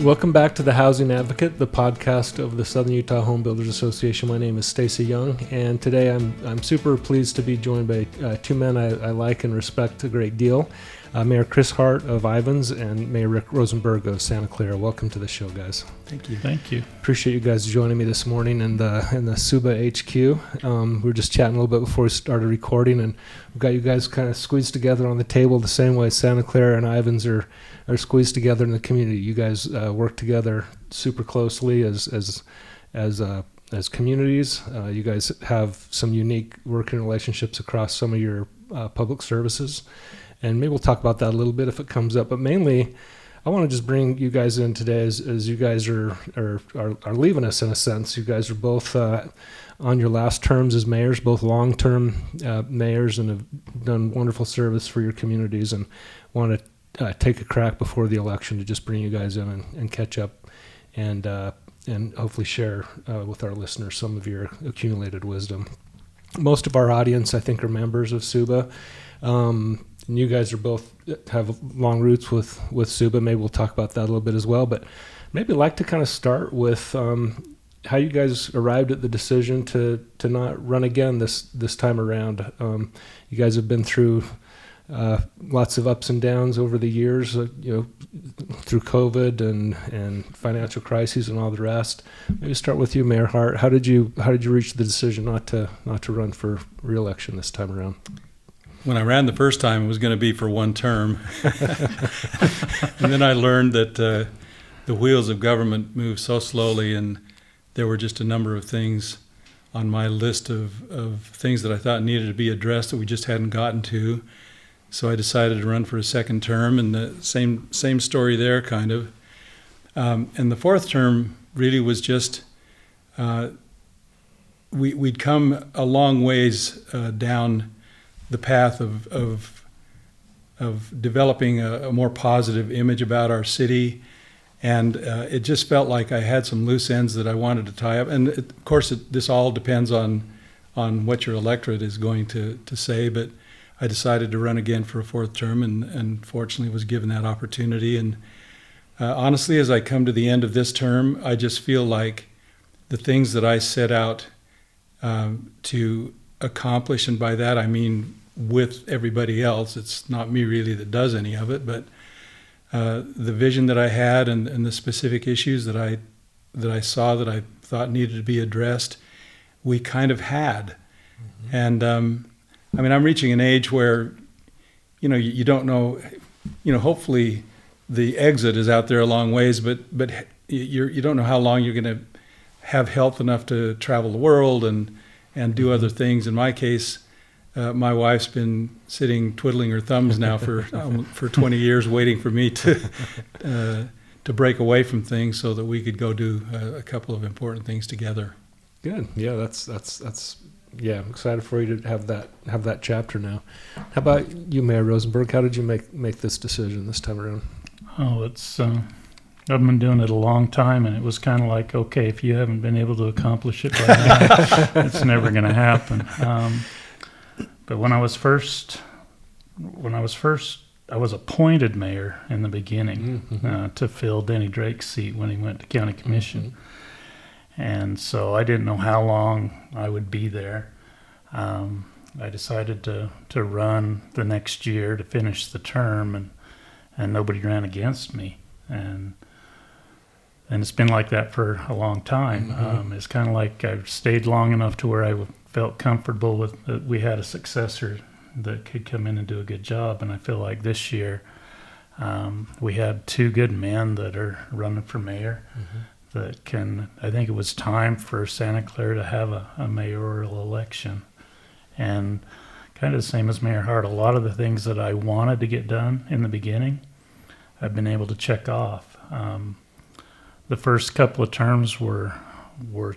Welcome back to the Housing Advocate, the podcast of the Southern Utah Home Builders Association. My name is Stacy Young, and today I'm super pleased to be joined by two men I like and respect a great deal. Mayor Chris Hart of Ivins and Mayor Rick Rosenberg of Santa Clara. Welcome to the show, guys. Thank you. Thank you. Appreciate you guys joining me this morning in the SUHBA HQ. We were just chatting a little bit before we started recording, and we've got you guys kind of squeezed together on the table the same way Santa Clara and Ivins are squeezed together in the community. You guys work together super closely as communities. You guys have some unique working relationships across some of your public services. And maybe we'll talk about that a little bit if it comes up. But mainly, I want to just bring you guys in today as you guys are leaving us in a sense. You guys are both on your last terms as mayors, both long-term mayors, and have done wonderful service for your communities. And want to take a crack before the election to just bring you guys in and catch up and hopefully share with our listeners some of your accumulated wisdom. Most of our audience, I think, are members of SUHBA. And you guys are both have long roots with SUHBA. Maybe we'll talk about that a little bit as well. But maybe I'd like to kind of start with how you guys arrived at the decision to not run again this time around. You guys have been through lots of ups and downs over the years, through COVID and financial crises and all the rest. Maybe start with you, Mayor Hart. How did you reach the decision not to run for re-election this time around? When I ran the first time, it was going to be for one term. And then I learned that the wheels of government move so slowly, and there were just a number of things on my list of things that I thought needed to be addressed that we just hadn't gotten to. So I decided to run for a second term, and the same story there, kind of. And the fourth term really was just, we'd come a long ways down the path of developing a more positive image about our city, and it just felt like I had some loose ends that I wanted to tie up. And of course, this all depends on what your electorate is going to say. But I decided to run again for a fourth term, and fortunately was given that opportunity. And honestly, as I come to the end of this term, I just feel like the things that I set out to accomplish, and by that I mean with everybody else, it's not me really that does any of it, but the vision that I had and the specific issues that I saw that I thought needed to be addressed, we kind of had. Mm-hmm. And I mean, I'm reaching an age where you don't know, hopefully the exit is out there a long ways, but you don't know how long you're going to have health enough to travel the world and do other things. In my case, my wife's been sitting twiddling her thumbs now for 20 years, waiting for me to break away from things so that we could go do a couple of important things together. Good. Yeah, that's I'm excited for you to have that chapter now. How about you, Mayor Rosenberg? How did you make this decision this time around? Oh, I've been doing it a long time, and it was kind of like, okay, if you haven't been able to accomplish it by now, it's never going to happen. But when I was appointed mayor in the beginning, mm-hmm. To fill Denny Drake's seat when he went to county commission. Mm-hmm. And so I didn't know how long I would be there. I decided to run the next year to finish the term, and nobody ran against me. And it's been like that for a long time. Mm-hmm. It's kind of like I've stayed long enough to where I felt comfortable with that we had a successor that could come in and do a good job. And I feel like this year we had two good men that are running for mayor. Mm-hmm. I think it was time for Santa Clara to have a mayoral election. And kind of the same as Mayor Hart, a lot of the things that I wanted to get done in the beginning, I've been able to check off. The first couple of terms were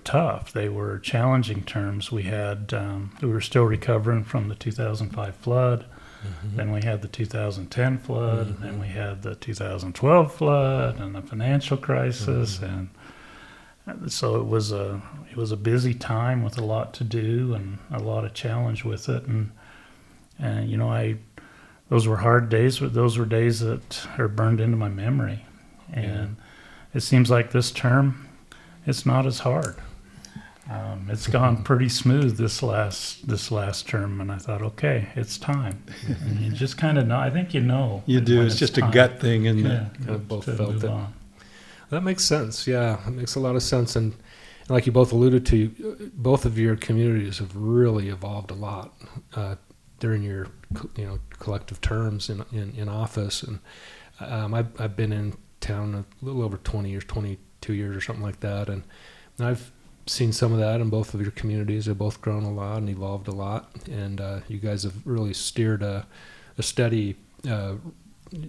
tough. They were challenging terms. We were still recovering from the 2005 flood. Mm-hmm. Then we had the 2010 flood, mm-hmm. and then we had the 2012 flood and the financial crisis, mm-hmm. and so it was a busy time with a lot to do and a lot of challenge with it, and those were hard days, but those were days that are burned into my memory, and it seems like this term, it's not as hard. It's gone pretty smooth this last term, and I thought, okay, it's time. And you just kind of know. I think you know. You do. when It's just time. a gut thing, and Yeah, both to felt move it. on. That makes sense. Yeah, it makes a lot of sense. And like you both alluded to, both of your communities have really evolved a lot during your collective terms in office. And I've been in town a little over 20 years, 22 years or something like that. And I've seen some of that in both of your communities. They've both grown a lot and evolved a lot. And you guys have really steered a steady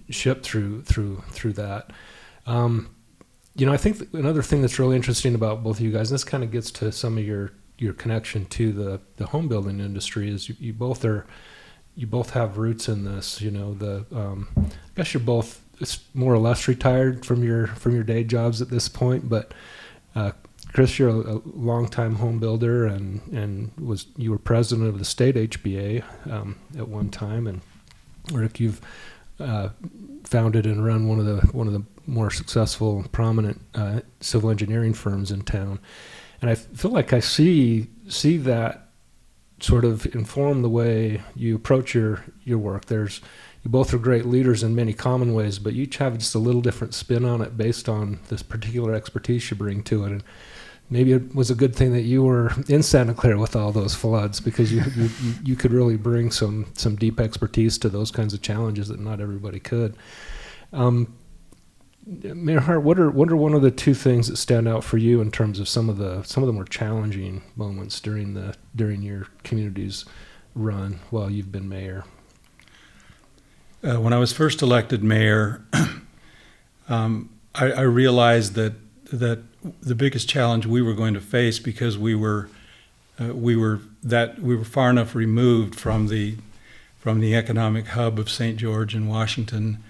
ship through that. I think another thing that's really interesting about both of you guys, and this kind of gets to some of your connection to the home building industry, is you both have roots in this. I guess you're both more or less retired from your day jobs at this point, but Chris, you're a longtime home builder, and you were president of the state HBA at one time, and Rick, you've founded and run one of the more successful and prominent civil engineering firms in town. And I feel like I see that sort of inform the way you approach your work. You both are great leaders in many common ways, but you each have just a little different spin on it based on this particular expertise you bring to it. And maybe it was a good thing that you were in Santa Clara with all those floods, because you could really bring some deep expertise to those kinds of challenges that not everybody could. Mayor Hart, what are one of the two things that stand out for you in terms of some of the more challenging moments during your community's run while you've been mayor? When I was first elected mayor, I realized that the biggest challenge we were going to face, because we were far enough removed from the economic hub of St. George and Washington,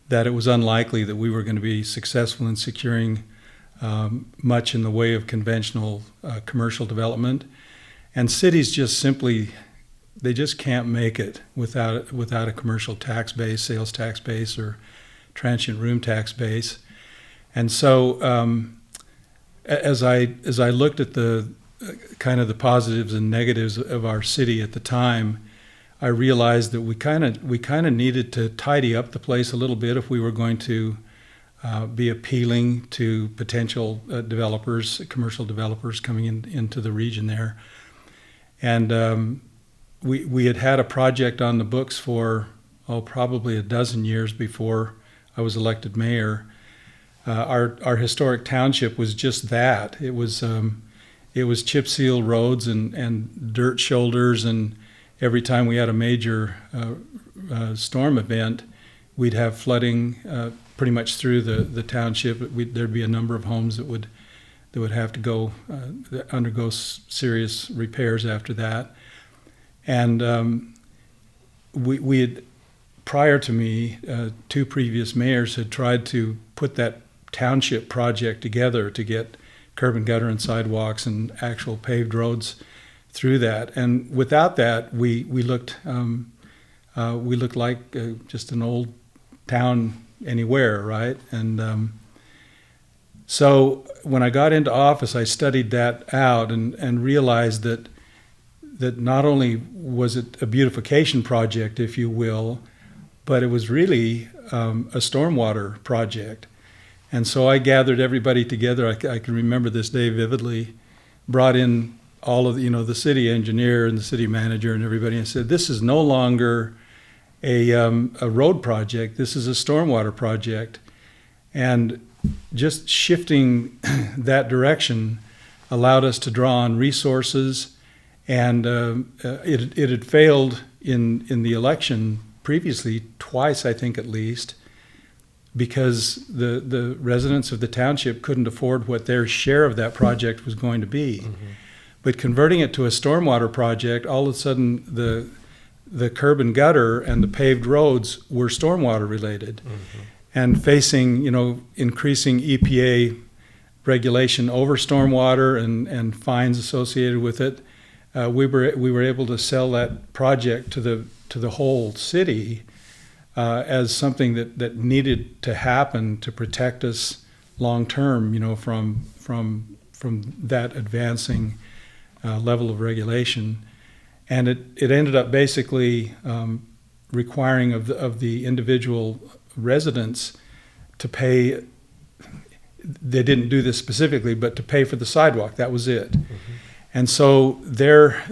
that it was unlikely that we were going to be successful in securing much in the way of conventional commercial development. And cities just simply, they just can't make it without a commercial tax base, sales tax base, or transient room tax base. And so as I looked at the kind of the positives and negatives of our city at the time, I realized that we kind of needed to tidy up the place a little bit if we were going to be appealing to potential developers, commercial developers coming into the region there. And we had a project on the books for probably a dozen years before I was elected mayor. Our historic township was just that. It was chip seal roads and dirt shoulders, and every time we had a major storm event, we'd have flooding pretty much through the township. There'd be a number of homes that would have to undergo serious repairs after that. And we had, prior to me, two previous mayors had tried to put that township project together to get curb and gutter and sidewalks and actual paved roads through that. And without that, we looked like just an old town anywhere, right? And so when I got into office, I studied that out and realized that not only was it a beautification project, if you will, but it was really a stormwater project. And so I gathered everybody together. I can remember this day vividly, brought in all of the city engineer and the city manager and everybody, and said, this is no longer a road project, this is a stormwater project. And just shifting that direction allowed us to draw on resources. And it had failed in the election previously, twice I think at least, because the residents of the township couldn't afford what their share of that project was going to be. Mm-hmm. But converting it to a stormwater project, all of a sudden the curb and gutter and the paved roads were stormwater related. Mm-hmm. And facing increasing EPA regulation over stormwater and fines associated with it, we were able to sell that project to the whole city as something that needed to happen to protect us long term, from that advancing level of regulation. And it ended up basically requiring of the individual residents to pay. They didn't do this specifically, but to pay for the sidewalk. That was it. Mm-hmm. And so their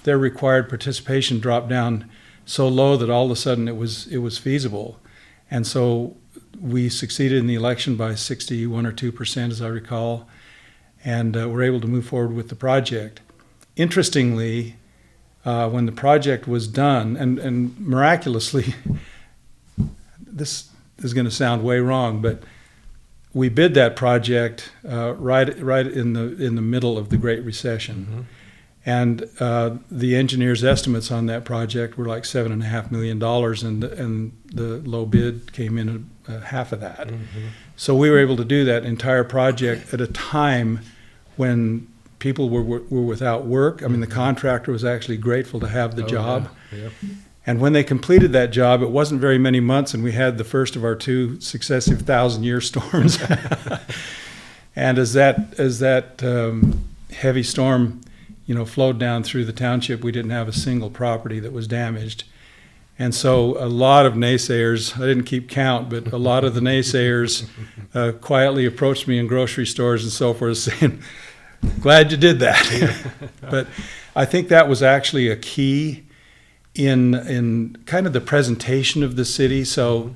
required participation dropped down so low that all of a sudden it was feasible. And so we succeeded in the election by 61 or 2%, as I recall, and were able to move forward with the project. Interestingly, when the project was done, and miraculously, this is going to sound way wrong, but we bid that project right in the middle of the Great Recession. Mm-hmm. And the engineers' estimates on that project were like $7.5 million, and the low bid came in at half of that. Mm-hmm. So we were able to do that entire project at a time when people were without work. I mean, the contractor was actually grateful to have the job. Yeah. Yep. And when they completed that job, it wasn't very many months, and we had the first of our 2 successive 1,000-year storms. And as that heavy storm, flowed down through the township, we didn't have a single property that was damaged. And so a lot of naysayers, I didn't keep count, but a lot of the naysayers quietly approached me in grocery stores and so forth, saying, "Glad you did that." But I think that was actually a key in kind of the presentation of the city. So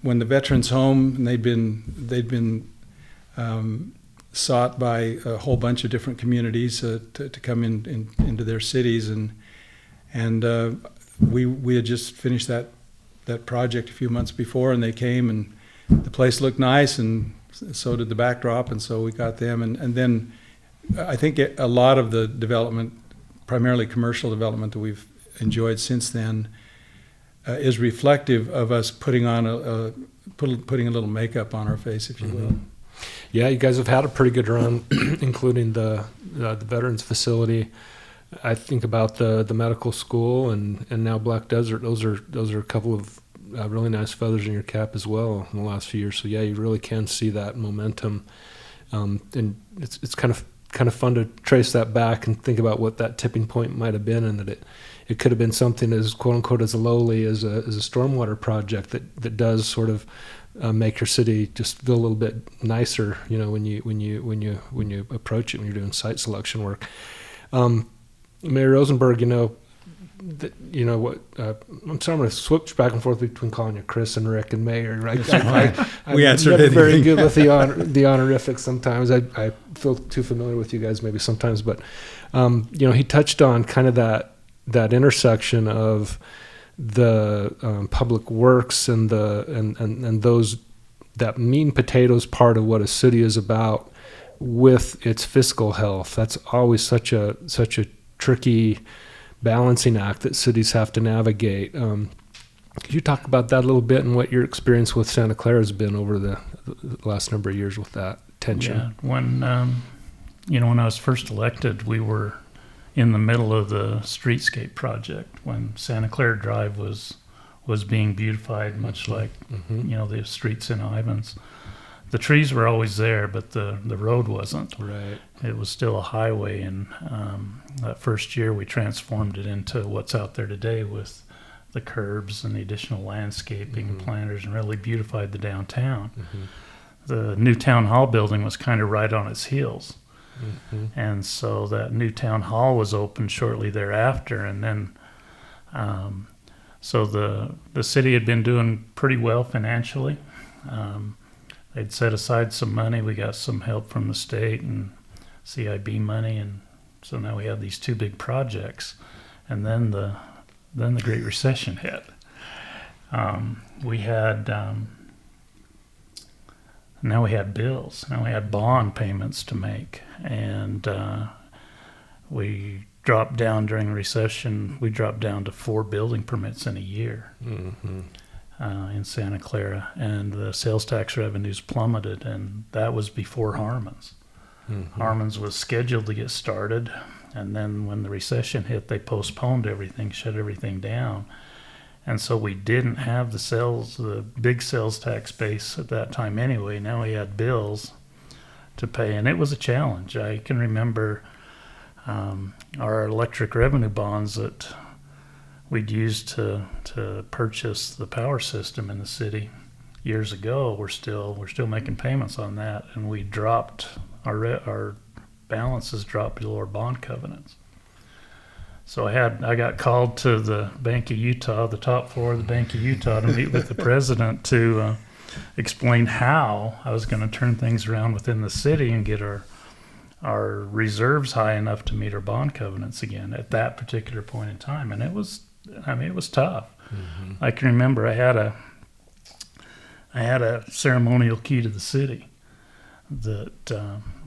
when the Veterans Home, and they'd been sought by a whole bunch of different communities to come into their cities, and we had just finished that project a few months before, and they came, and the place looked nice, and so did the backdrop, and so we got them, and then I think a lot of the development, primarily commercial development that we've enjoyed since then, is reflective of us putting putting a little makeup on our face, if you will. Yeah, you guys have had a pretty good run, including the Veterans Facility. I think about the medical school and now Black Desert. Those are a couple of really nice feathers in your cap as well in the last few years. So yeah, you really can see that momentum, and it's kind of fun to trace that back and think about what that tipping point might have been, and that it could have been something as quote unquote as lowly as a stormwater project that does sort of make your city just feel a little bit nicer, when you approach it when you're doing site selection work. Mayor Rosenberg, I'm sorry, I'm going to switch back and forth between calling you Chris and Rick and Mayor. Right? We answered never anything. Very good with the honorifics. Sometimes I feel too familiar with you guys, maybe sometimes, but he touched on kind of that intersection of the public works and those that meat and potatoes part of what a city is about with its fiscal health. That's always such a tricky balancing act that cities have to navigate. Could you talk about that a little bit and what your experience with Santa Clara has been over the last number of years with that tension? Yeah, when I was first elected, we were in the middle of the streetscape project when Santa Clara Drive was being beautified, much like the streets in Ivins. The trees were always there, but the road wasn't. Right. It was still a highway, and that first year we transformed it into what's out there today with the curbs and the additional landscaping and planters, and really beautified the downtown. Mm-hmm. The new town hall building was kind of right on its heels. Mm-hmm. And so that new town hall was opened shortly thereafter, and then so the city had been doing pretty well financially. They'd set aside some money. We got some help from the state and CIB money, and so now we have these 2 big projects. And then the Great Recession hit. We had now we had bills. Now we had bond payments to make, and we dropped down during the recession. We dropped down to 4 building permits in a year. Mm-hmm. In Santa Clara, and the sales tax revenues plummeted, and that was before Harmon's. Mm-hmm. Harmon's was scheduled to get started, and then when the recession hit, they postponed everything, shut everything down, And so we didn't have the big sales tax base at that time anyway. Now we had bills to pay, and it was a challenge. I can remember our electric revenue bonds that we'd used to purchase the power system in the city years ago. We're still making payments on that, and we dropped our balances dropped below our bond covenants. So I got called to the Bank of Utah, the top floor of the Bank of Utah, to meet with the president to explain how I was going to turn things around within the city and get our reserves high enough to meet our bond covenants again at that particular point in time. And it was tough. Mm-hmm. I can remember I had a ceremonial key to the city that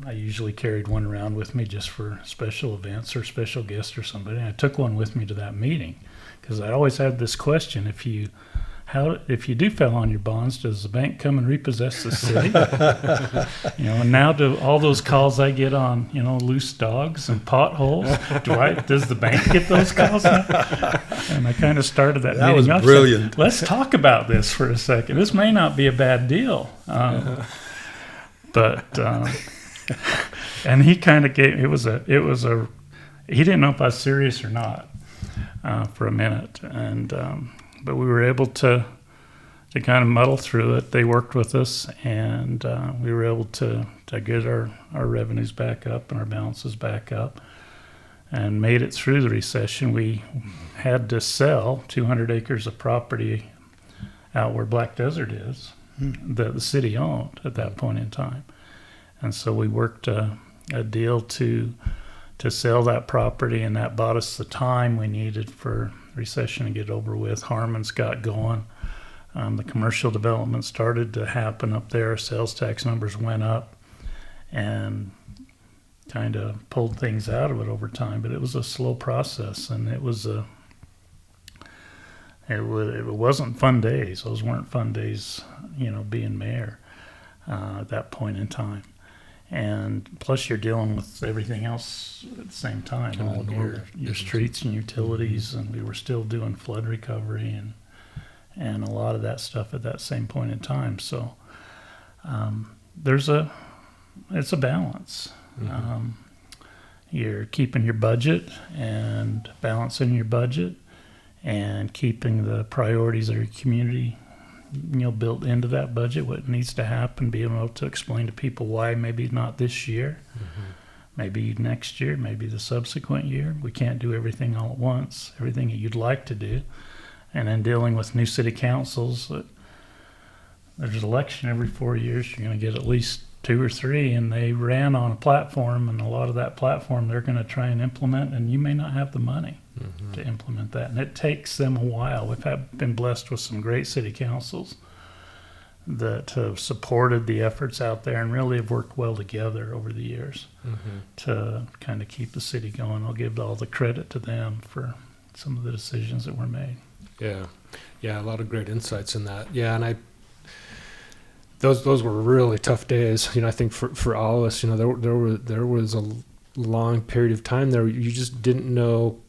I usually carried one around with me just for special events or special guests or somebody. And I took one with me to that meeting because I always had this question: if you do fail on your bonds, does the bank come and repossess the city? And now to all those calls I get on, loose dogs and potholes, does the bank get those calls now? And I kind of started that meeting was brilliant. Saying, let's talk about this for a second. This may not be a bad deal. But and he kind of gave he didn't know if I was serious or not for a minute, and but we were able to kind of muddle through it. They worked with us, and we were able to get our revenues back up and our balances back up, and made it through the recession. We had to sell 200 acres of property out where Black Desert is, that the city owned at that point in time. And so we worked a deal to sell that property, and that bought us the time we needed for recession to get over with. Harmon's got going. The commercial development started to happen up there. Sales tax numbers went up and kind of pulled things out of it over time. But it was a slow process, and it wasn't fun days. Those weren't fun days, being mayor at that point in time. And plus you're dealing with everything else at the same time, all your streets and utilities, and we were still doing flood recovery and a lot of that stuff at that same point in time. So it's a balance. Mm-hmm. You're keeping your budget and balancing your budget and keeping the priorities of your community built into that budget, what needs to happen, being able to explain to people why maybe not this year, maybe next year, maybe the subsequent year. We can't do everything all at once, everything that you'd like to do. And then dealing with new city councils, there's an election every 4 years. You're going to get at least 2 or 3, and they ran on a platform, and a lot of that platform they're going to try and implement, and you may not have the money to implement that. And it takes them a while. We've been blessed with some great city councils that have supported the efforts out there and really have worked well together over the years to kind of keep the city going. I'll give all the credit to them for some of the decisions that were made. Yeah, a lot of great insights in that. Yeah, and those were really tough days. I think for all of us, there was a long period of time there you just didn't know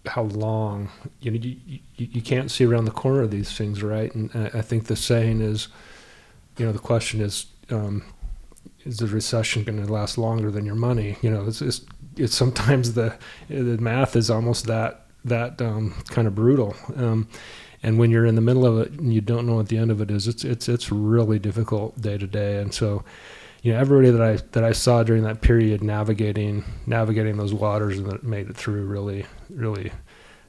how long. You can't see around the corner of these things, right? And I think the saying is, the question is the recession going to last longer than your money? It's sometimes the math is almost that kind of brutal. And when you're in the middle of it and you don't know what the end of it is, it's really difficult day to day. And so, everybody that I saw during that period navigating those waters and that made it through really, really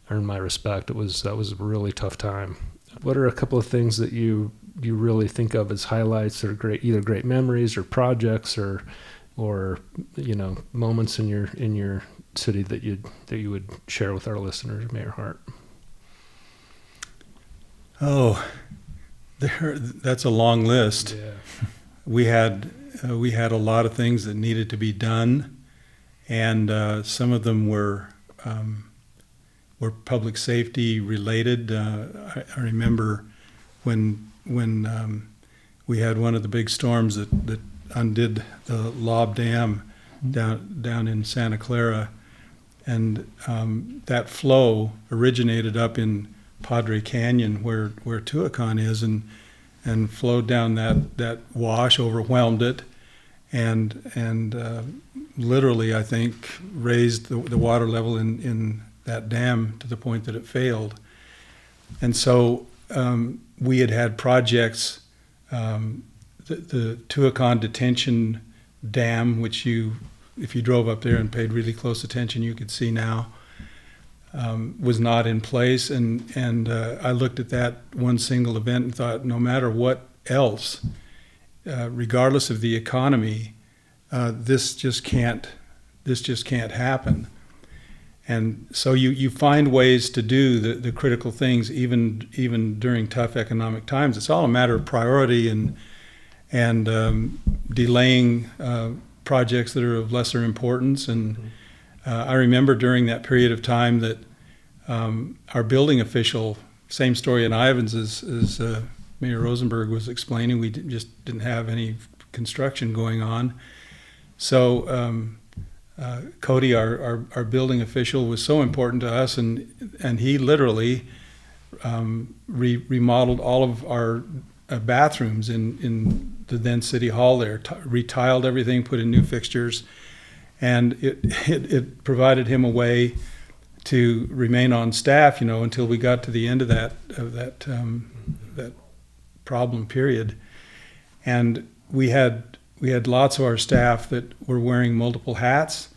earned my respect. That was a really tough time. What are a couple of things that you really think of as highlights that are great, either great memories or projects or moments in your city that you would share with our listeners, Mayor Hart? Oh, that's a long list. Yeah. We had a lot of things that needed to be done, and some of them were public safety related. I remember when we had one of the big storms that undid the Lob Dam down in Santa Clara, and that flow originated up in Padre Canyon where Tuacahn is, and flowed down that wash, overwhelmed it, and literally, I think, raised the water level in that dam to the point that it failed. And so we had projects, the Tuacahn detention dam, which if you drove up there and paid really close attention, you could see now, was not in place. And I looked at that one single event and thought, no matter what else, regardless of the economy, this just can't happen. And so you find ways to do the critical things even during tough economic times. It's all a matter of priority and delaying projects that are of lesser importance. And I remember during that period of time that our building official, same story in Ivins as Mayor Rosenberg was explaining, we just didn't have any construction going on. So Cody, our building official, was so important to us, and he literally remodeled all of our bathrooms in the then City Hall there, retiled everything, put in new fixtures, and it provided him a way to remain on staff, until we got to the end of that problem period. And we had lots of our staff that were wearing multiple hats,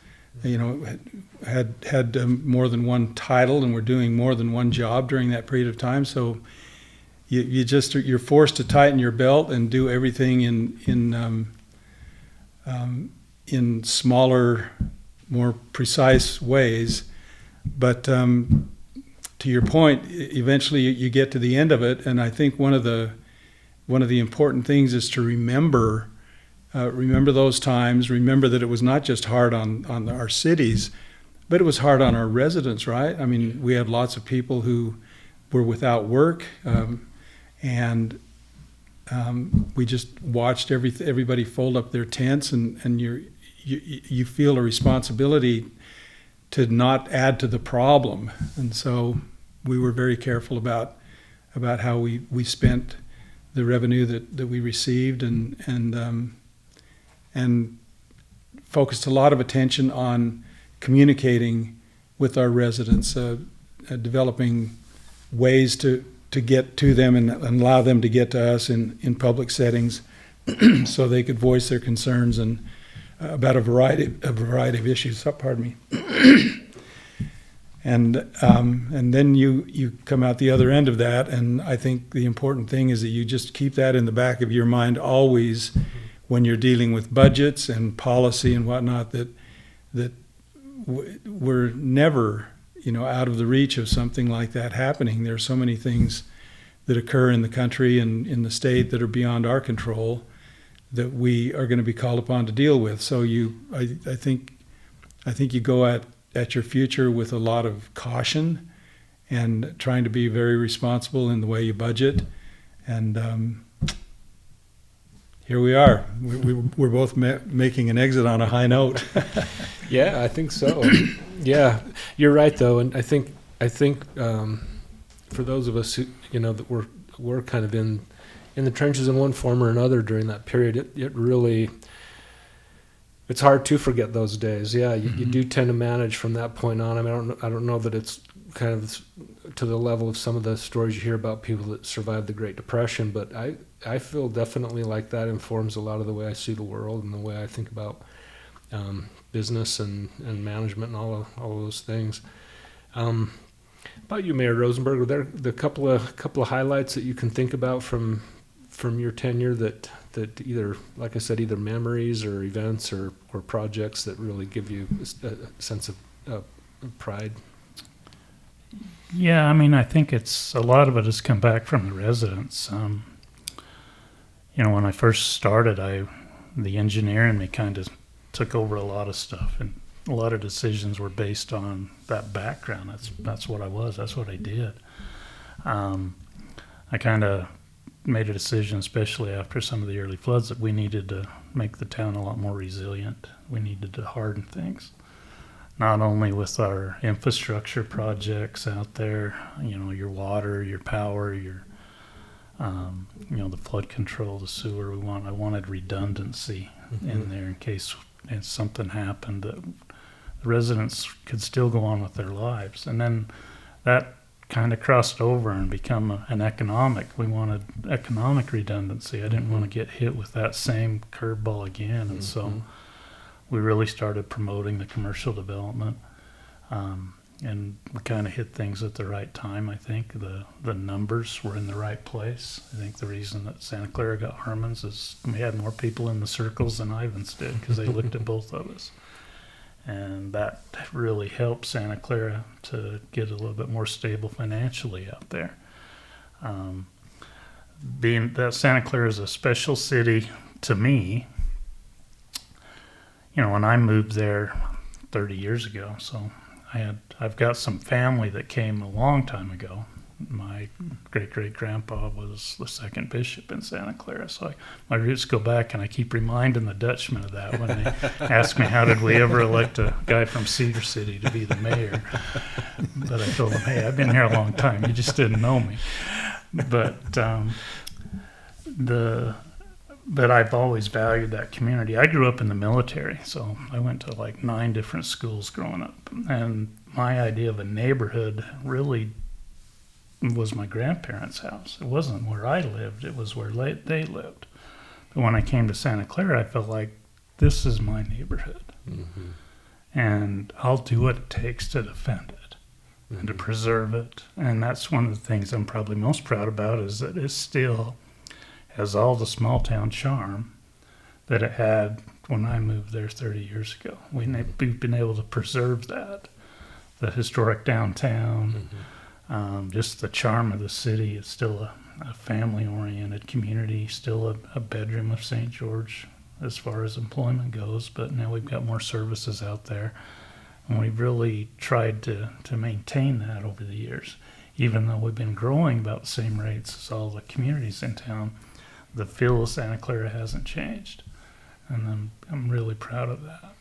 had more than one title and were doing more than one job during that period of time. So you're forced to tighten your belt and do everything in smaller, more precise ways. But to your point, eventually you get to the end of it, and I think one of the important things is to remember those times. Remember that it was not just hard on our cities, but it was hard on our residents, right? I mean, we had lots of people who were without work, and we just watched everybody fold up their tents, and you feel a responsibility to not add to the problem. And so we were very careful about how we spent the revenue that we received, and focused a lot of attention on communicating with our residents, developing ways to get to them and allow them to get to us in public settings so they could voice their concerns and about a variety of issues. Pardon me. And then you come out the other end of that, and I think the important thing is that you just keep that in the back of your mind always when you're dealing with budgets and policy and whatnot, that we're never, out of the reach of something like that happening. There are so many things that occur in the country and in the state that are beyond our control that we are going to be called upon to deal with. So I think you go at your future with a lot of caution and trying to be very responsible in the way you budget. And here we are. We're both making an exit on a high note. Yeah, I think so. Yeah, you're right though, and I think for those of us who that we're kind of in the trenches in one form or another during that period, it really, it's hard to forget those days. Yeah, you do tend to manage from that point on. I mean, I don't know that it's kind of to the level of some of the stories you hear about people that survived the Great Depression, but I feel definitely like that informs a lot of the way I see the world and the way I think about business and management and all of those things. About you, Mayor Rosenberg, are there the couple of highlights that you can think about from your tenure that either, like I said, either memories or events or projects that really give you a sense of pride? Yeah, I mean, I think a lot of it has come back from the residents. When I first started, the engineer in me kind of took over a lot of stuff, and a lot of decisions were based on that background. That's what I was. That's what I did. I kind of made a decision, especially after some of the early floods, that we needed to make the town a lot more resilient. We needed to harden things. not only with our infrastructure projects out there, your water, your power, your the flood control, the sewer. I wanted redundancy in there in case something happened, that the residents could still go on with their lives. And then that kind of crossed over and become we wanted economic redundancy. I didn't want to get hit with that same curveball again. And so we really started promoting the commercial development. And we kind of hit things at the right time. I think the numbers were in the right place. I think the reason that Santa Clara got Harmon's is we had more people in the circles than Ivins did, because they looked at both of us. And that really helped Santa Clara to get a little bit more stable financially out there. Being that Santa Clara is a special city to me, when I moved there 30 years ago, so I've got some family that came a long time ago. My great-great-grandpa was the second bishop in Santa Clara, so my roots go back, and I keep reminding the Dutchmen of that when they ask me how did we ever elect a guy from Cedar City to be the mayor. But I told them, hey, I've been here a long time, you just didn't know me. But I've always valued that community. I grew up in the military, so I went to like 9 different schools growing up. And my idea of a neighborhood really was my grandparents' house. It wasn't where I lived, it was where they lived. But when I came to Santa Clara, I felt like this is my neighborhood. Mm-hmm. And I'll do what it takes to defend it and to preserve it. And that's one of the things I'm probably most proud about, is that it still has all the small town charm that it had when I moved there 30 years ago. We've been able to preserve that. The historic downtown, just the charm of the city. It's still a family-oriented community, still a bedroom of St. George as far as employment goes, but now we've got more services out there. And we've really tried to maintain that over the years. Even though we've been growing about the same rates as all the communities in town, the feel of Santa Clara hasn't changed, and I'm really proud of that.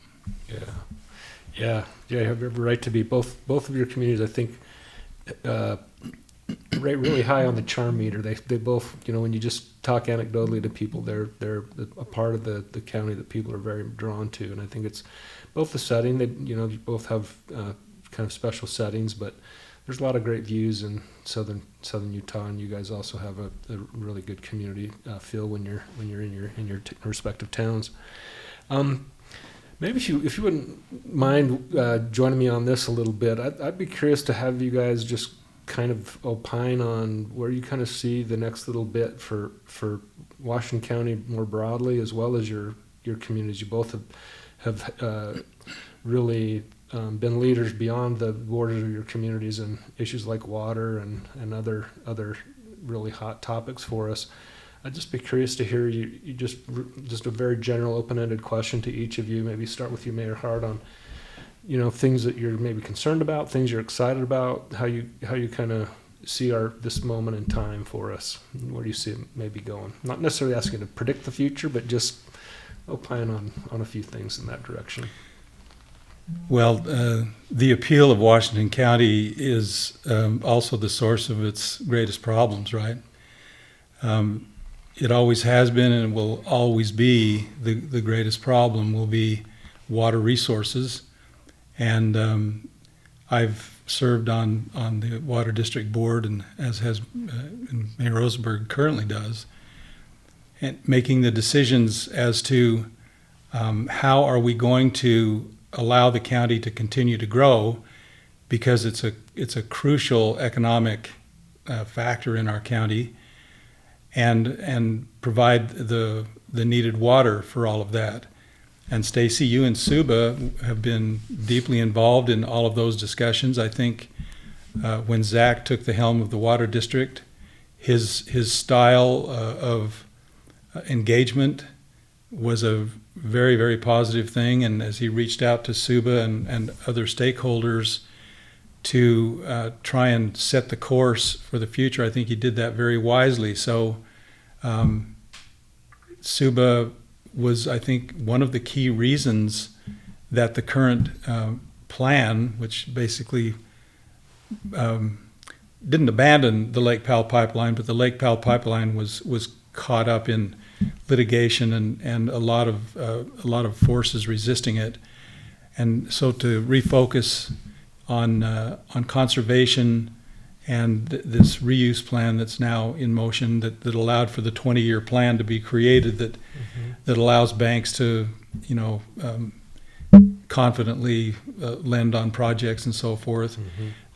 Yeah. You have every right to be. Both of your communities, I think, rate really high on the charm meter. They both, when you just talk anecdotally to people, they're a part of the county that people are very drawn to, and I think it's both the setting. They you both have kind of special settings, but there's a lot of great views in southern Utah, and you guys also have a really good community feel when you're in your respective towns. Maybe if you wouldn't mind joining me on this a little bit, I'd be curious to have you guys just kind of opine on where you kind of see the next little bit for Washington County more broadly, as well as your communities. You both have really been leaders beyond the borders of your communities in issues like water and other really hot topics for us. I'd just be curious to hear you just a very general, open-ended question to each of you. Maybe start with you, Mayor Hart, on things that you're maybe concerned about, things you're excited about, how you kind of see this moment in time for us. Where do you see it maybe going? Not necessarily asking you to predict the future, but just opine on a few things in that direction. Well, the appeal of Washington County is also the source of its greatest problems, right? It always has been and will always be the greatest problem will be water resources. And I've served on the Water District Board, and as has Mayor Rosenberg currently does, and making the decisions as to how are we going to allow the county to continue to grow, because it's a crucial economic factor in our county, and provide the needed water for all of that. And Stacy, you and SUHBA have been deeply involved in all of those discussions. I think when Zach took the helm of the Water District, his style of engagement was a very, very positive thing. And as he reached out to SUHBA and other stakeholders to try and set the course for the future, I think he did that very wisely. So SUHBA was, I think, one of the key reasons that the current plan, which basically didn't abandon the Lake Powell pipeline, but the Lake Powell pipeline was caught up in litigation and a lot of forces resisting it, and so to refocus on conservation and this reuse plan that's now in motion that allowed for the 20-year plan to be created that allows banks to confidently lend on projects and so forth.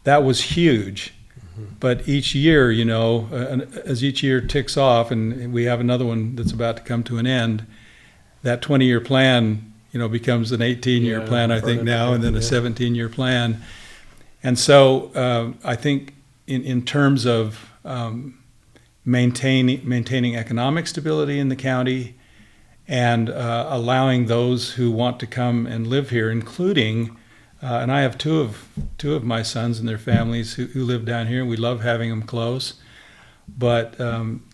That was huge. But each year, as each year ticks off, and we have another one that's about to come to an end, that 20-year plan, becomes an 18-year plan, I think now, and then a 17-year plan. And so I think in terms of maintaining economic stability in the county and allowing those who want to come and live here, including and I have two of my sons and their families who live down here, and we love having them close. But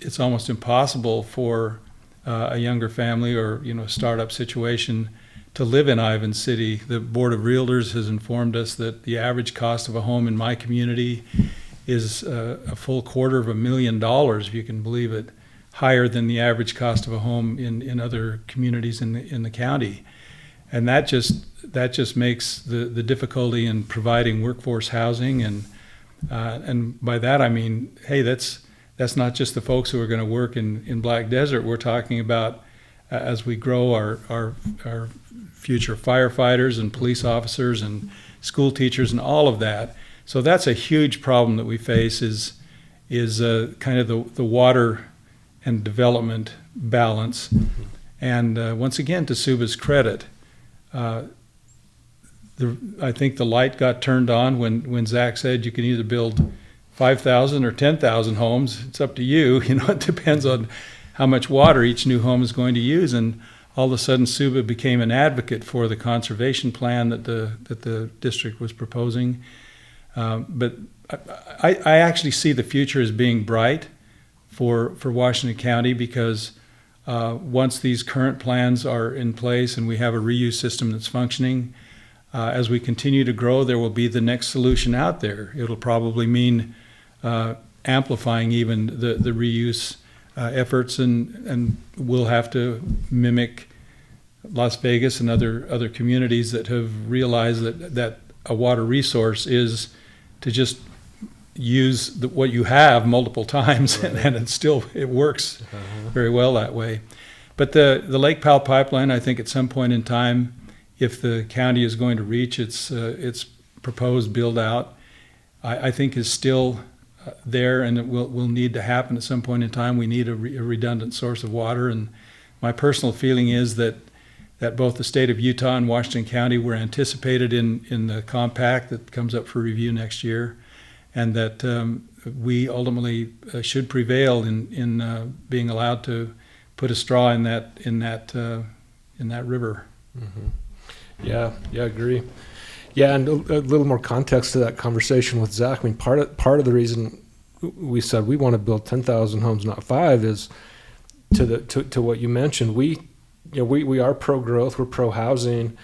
it's almost impossible for a younger family or startup situation to live in Ivins City. The Board of Realtors has informed us that the average cost of a home in my community is a full $250,000, if you can believe it, higher than the average cost of a home in other communities in the county. And that just makes the difficulty in providing workforce housing, and by that I mean, hey, that's not just the folks who are going to work in Black Desert. We're talking about as we grow our future firefighters and police officers and school teachers and all of that. So that's a huge problem that we face is kind of the water and development balance. And once again, to SUHBA's credit, I think the light got turned on when Zach said you can either build 5,000 or 10,000 homes. It's up to you. It depends on how much water each new home is going to use. And all of a sudden, SUHBA became an advocate for the conservation plan that the district was proposing. But I actually see the future as being bright for Washington County because once these current plans are in place and we have a reuse system that's functioning, as we continue to grow, there will be the next solution out there. It'll probably mean amplifying even the reuse efforts, and we'll have to mimic Las Vegas and other communities that have realized that a water resource is to just use what you have multiple times, right. and it works very well that way. But the Lake Powell pipeline, I think at some point in time, if the county is going to reach its proposed build out, I think is still there, and it will need to happen at some point in time. We need a redundant source of water, and my personal feeling is that both the state of Utah and Washington County were anticipated in the compact that comes up for review next year, and that we ultimately should prevail in being allowed to put a straw in that river. Mm-hmm. Yeah, I agree. Yeah, and a little more context to that conversation with Zach. I mean, part of the reason we said we want to build 10,000 homes, not 5, is to what you mentioned. We are pro growth, we're pro housing,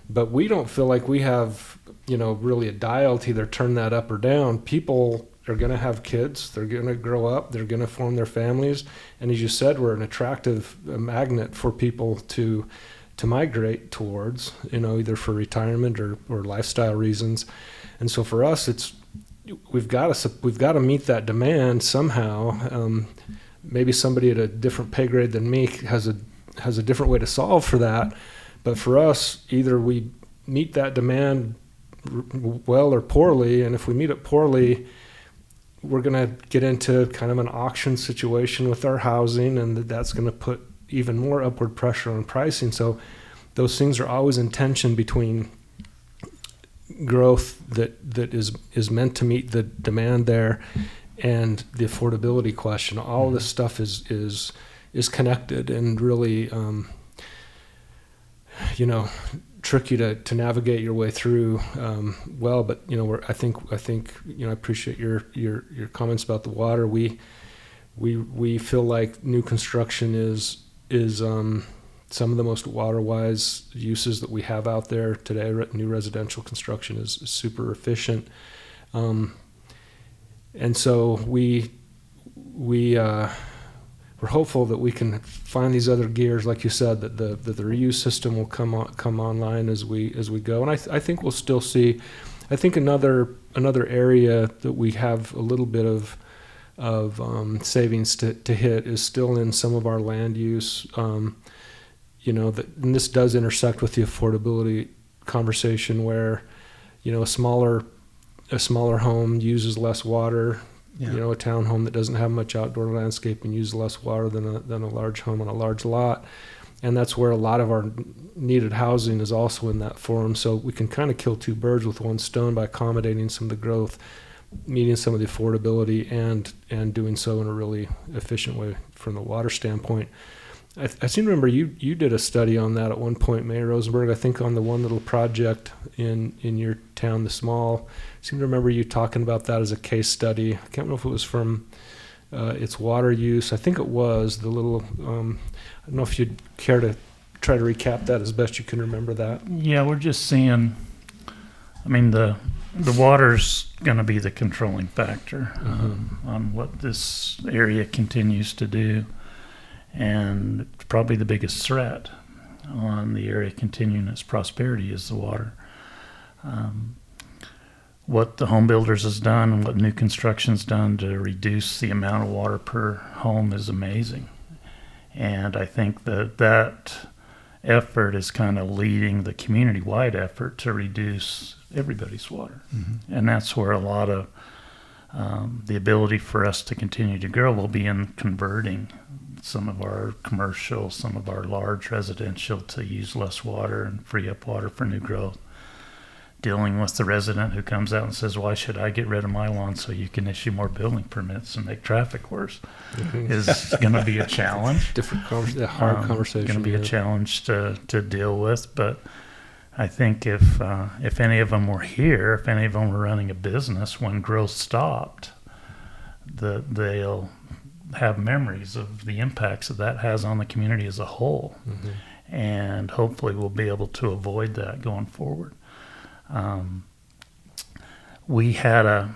but we don't feel like we have really a dial to either turn that up or down. People are going to have kids, they're going to grow up, they're going to form their families, and as you said, we're an attractive magnet for people to migrate towards, either for retirement or lifestyle reasons. And so for us, we've got to meet that demand somehow. Maybe somebody at a different pay grade than me has a different way to solve for that. But for us, either we meet that demand well or poorly, and if we meet it poorly, we're going to get into kind of an auction situation with our housing, and that's going to put even more upward pressure on pricing. So those things are always in tension between growth that is meant to meet the demand there and the affordability question. All of this stuff is connected and really tricky to navigate your way through well. But I think I appreciate your comments about the water. We feel like new construction is some of the most water-wise uses that we have out there today. New residential construction is super efficient. And so we're hopeful that we can find these other gears, like you said, that the reuse system will come online as we go. And I think we'll still see. I think another area that we have a little bit of savings to hit is still in some of our land use. And this does intersect with the affordability conversation, where a smaller home uses less water. Yeah. A townhome that doesn't have much outdoor landscaping uses less water than a large home on a large lot. And that's where a lot of our needed housing is also in that forum. So we can kind of kill two birds with one stone by accommodating some of the growth, meeting some of the affordability, and doing so in a really efficient way from the water standpoint. I seem to remember you did a study on that at one point, Mayor Rosenberg, I think on the one little project in your town, the small. I seem to remember you talking about that as a case study. I can't remember if it was from its water use. I think it was the little, I don't know if you'd care to try to recap that as best you can remember that. Yeah, we're just seeing, the water's going to be the controlling factor on what this area continues to do. And probably the biggest threat on the area continuing its prosperity is the water. What the home builders has done and what new construction's done to reduce the amount of water per home is amazing. And I think that effort is kind of leading the community-wide effort to reduce everybody's water. Mm-hmm. And that's where a lot of the ability for us to continue to grow will be in converting some of our commercial, some of our large residential to use less water and free up water for new growth. Dealing with the resident who comes out and says, why should I get rid of my lawn so you can issue more building permits and make traffic worse, is going to be a challenge. Hard conversation. Going to be a challenge to deal with. But I think if any of them were here, if any of them were running a business when growth stopped, they'll have memories of the impacts that has on the community as a whole. Mm-hmm. And hopefully we'll be able to avoid that going forward. We had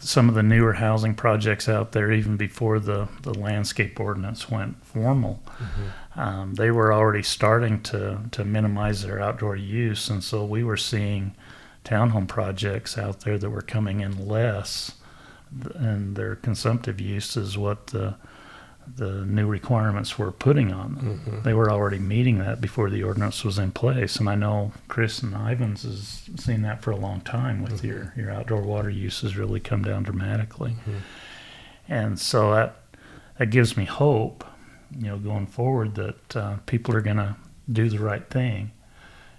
some of the newer housing projects out there even before the landscape ordinance went formal. Mm-hmm. They were already starting to minimize their outdoor use, and so we were seeing townhome projects out there that were coming in less, and their consumptive use is what the new requirements were putting on them. Mm-hmm. They were already meeting that before the ordinance was in place. And I know Chris and Ivins has seen that for a long time with mm-hmm. your outdoor water use has really come down dramatically. Mm-hmm. And so that gives me hope, going forward, that people are going to do the right thing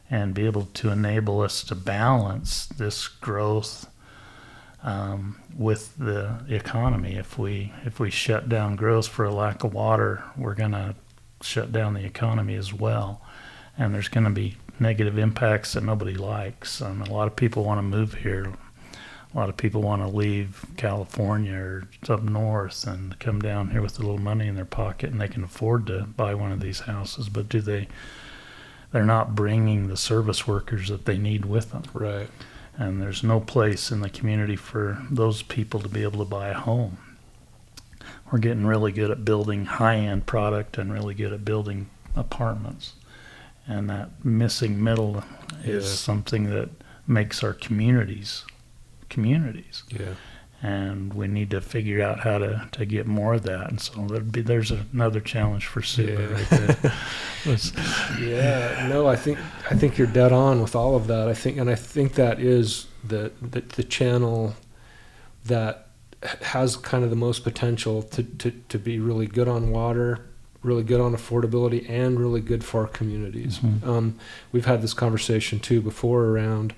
and be able to enable us to balance this growth with the economy. If we shut down growth for a lack of water, we're going to shut down the economy as well, and there's going to be negative impacts that nobody likes. A lot of people want to move here. A lot of people want to leave California or up north and come down here with a little money in their pocket, and they can afford to buy one of these houses. But they're not bringing the service workers that they need with them. Right. And there's no place in the community for those people to be able to buy a home. We're getting really good at building high-end product and really good at building apartments. And that missing middle is something that makes our communities. Yeah. And we need to figure out how to get more of that. And so there's another challenge for SUHBA right there. No, I think you're dead on with all of that. I think that is the channel that has kind of the most potential to be really good on water, really good on affordability, and really good for our communities. Mm-hmm. We've had this conversation too before around.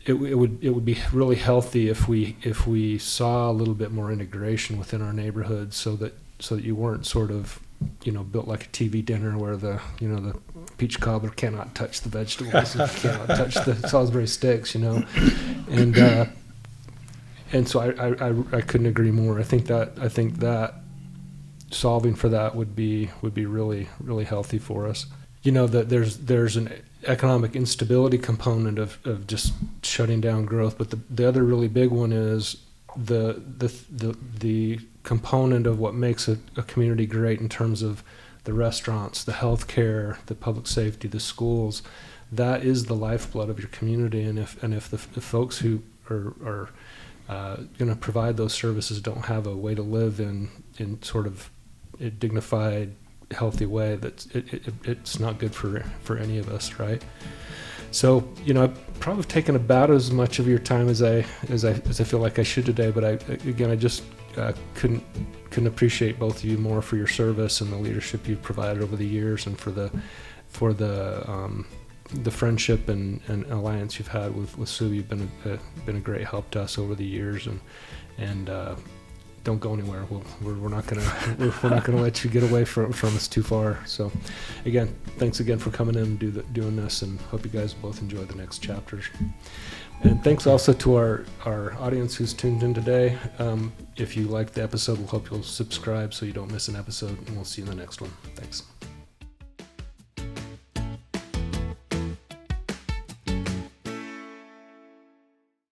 It would be really healthy if we saw a little bit more integration within our neighborhoods, so that you weren't sort of built like a TV dinner where the peach cobbler cannot touch the vegetables and cannot touch the Salisbury steaks, and so I couldn't agree more. I think that solving for that would be really, really healthy for us. That there's an economic instability component of just shutting down growth, but the other really big one is the component of what makes a community great in terms of the restaurants, the healthcare, the public safety, the schools. That is the lifeblood of your community, and if the folks who are going to provide those services don't have a way to live in sort of a dignified, healthy way, it's not good for any of us, right? So I've probably taken about as much of your time as I feel like I should today, but I just couldn't appreciate both of you more for your service and the leadership you've provided over the years, and for the friendship and alliance you've had with SUHBA. You've been a great help to us over the years, and don't go anywhere. We're not gonna let you get away from us too far. So, again, thanks again for coming in and doing this, and hope you guys both enjoy the next chapters. And thanks also to our audience who's tuned in today. If you liked the episode, we hope you'll subscribe so you don't miss an episode, and we'll see you in the next one. Thanks.